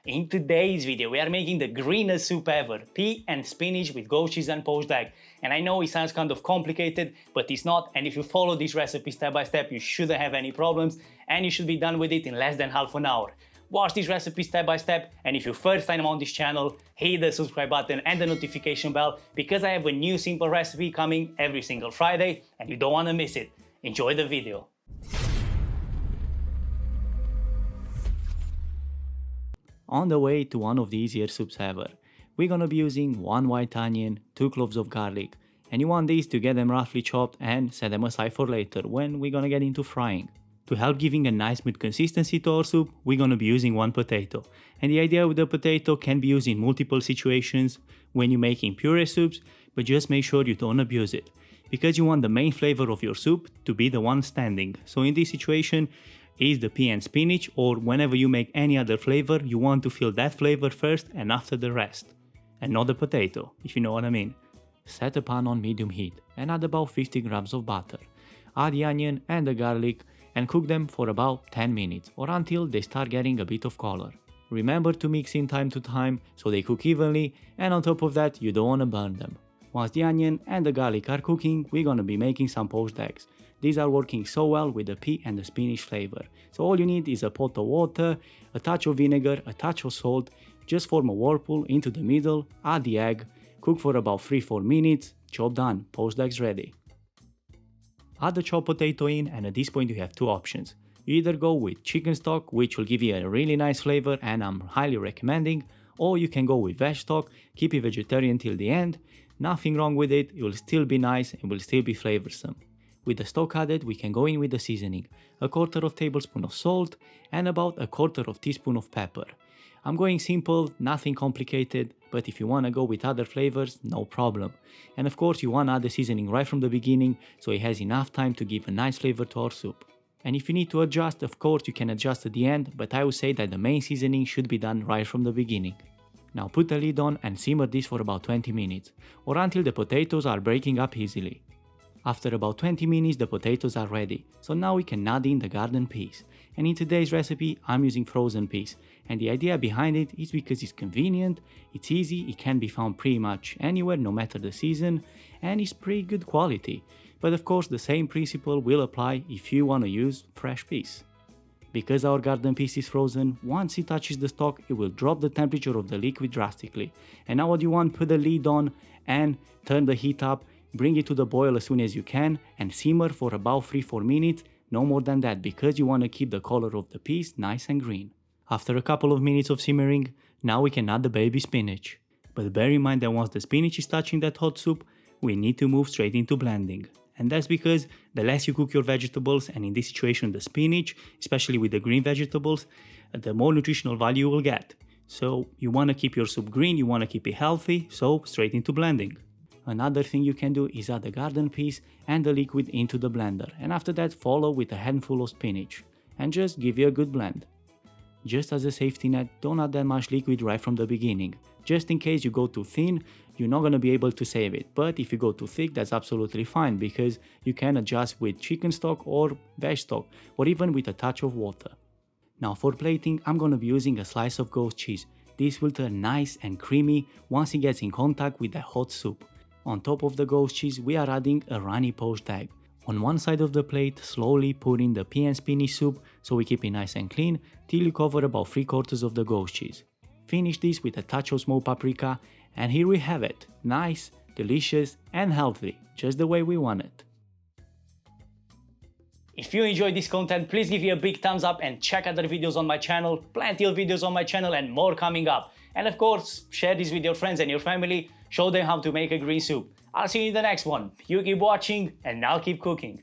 In today's video, we are making the greenest soup ever, pea and spinach with goat cheese and poached egg. And I know it sounds kind of complicated, but it's not. And if you follow this recipe step by step, you shouldn't have any problems and you should be done with it in less than half an hour. Watch this recipe step by step, and if you're first time on this channel, hit the subscribe button and the notification bell because I have a new simple recipe coming every single Friday and you don't want to miss it. Enjoy the video. On the way to one of the easier soups ever, we're gonna be using 1 white onion, 2 cloves of garlic, and you want these to get them roughly chopped and set them aside for later when we're gonna get into frying. To help giving a nice smooth consistency to our soup, we're gonna be using 1 potato. And the idea with the potato can be used in multiple situations when you're making puree soups, but just make sure you don't abuse it, because you want the main flavor of your soup to be the one standing. So in this situation, is the pea and spinach, or whenever you make any other flavor, you want to feel that flavor first and after the rest, and not the potato, if you know what I mean. Set a pan on medium heat and add about 50 grams of butter. Add the onion and the garlic and cook them for about 10 minutes or until they start getting a bit of color. Remember to mix in time to time so they cook evenly, and on top of that you don't want to burn them. Once the onion and the garlic are cooking, we're gonna be making some poached eggs. These are working so well with the pea and the spinach flavor. So all you need is a pot of water, a touch of vinegar, a touch of salt, just form a whirlpool into the middle, add the egg, cook for about 3-4 minutes, job done, poached eggs ready. Add the chopped potato in, and at this point you have 2 options. You either go with chicken stock, which will give you a really nice flavor and I'm highly recommending, or you can go with veg stock, keep it vegetarian till the end. Nothing wrong with it, it will still be nice and will still be flavorsome. With the stock added, we can go in with the seasoning, a 1/4 tablespoon of salt and about a 1/4 teaspoon of pepper. I'm going simple, nothing complicated, but if you want to go with other flavors, no problem. And of course you want to add the seasoning right from the beginning so it has enough time to give a nice flavor to our soup. And if you need to adjust, of course you can adjust at the end, but I would say that the main seasoning should be done right from the beginning. Now put the lid on and simmer this for about 20 minutes, or until the potatoes are breaking up easily. After about 20 minutes the potatoes are ready, so now we can add in the garden peas. And in today's recipe I'm using frozen peas, and the idea behind it is because it's convenient, it's easy, it can be found pretty much anywhere no matter the season, and it's pretty good quality. But of course the same principle will apply if you want to use fresh peas. Because our garden peas is frozen, once it touches the stock it will drop the temperature of the liquid drastically. And now what you want, put the lid on and turn the heat up, bring it to the boil as soon as you can and simmer for about 3-4 minutes, no more than that, because you want to keep the color of the peas nice and green. After a couple of minutes of simmering, now we can add the baby spinach. But bear in mind that once the spinach is touching that hot soup, we need to move straight into blending. And that's because the less you cook your vegetables, and in this situation the spinach, especially with the green vegetables, the more nutritional value you will get. So you want to keep your soup green, you want to keep it healthy, so straight into blending. Another thing you can do is add the garden peas and the liquid into the blender, and after that follow with a handful of spinach and just give you a good blend. Just as a safety net, don't add that much liquid right from the beginning. Just in case you go too thin, you're not going to be able to save it, but if you go too thick that's absolutely fine because you can adjust with chicken stock or veg stock or even with a touch of water. Now for plating, I'm going to be using a slice of goat cheese. This will turn nice and creamy once it gets in contact with the hot soup. On top of the goat cheese, we are adding a runny poached egg. On one side of the plate, slowly pour in the pea and spinach soup so we keep it nice and clean till you cover about 3/4 of the goat cheese. Finish this with a touch of smoked paprika, and here we have it. Nice, delicious and healthy, just the way we want it. If you enjoyed this content, please give it a big thumbs up and check other videos on my channel. Plenty of videos on my channel and more coming up. And of course, share this with your friends and your family. Show them how to make a green soup. I'll see you in the next one. You keep watching and I'll keep cooking.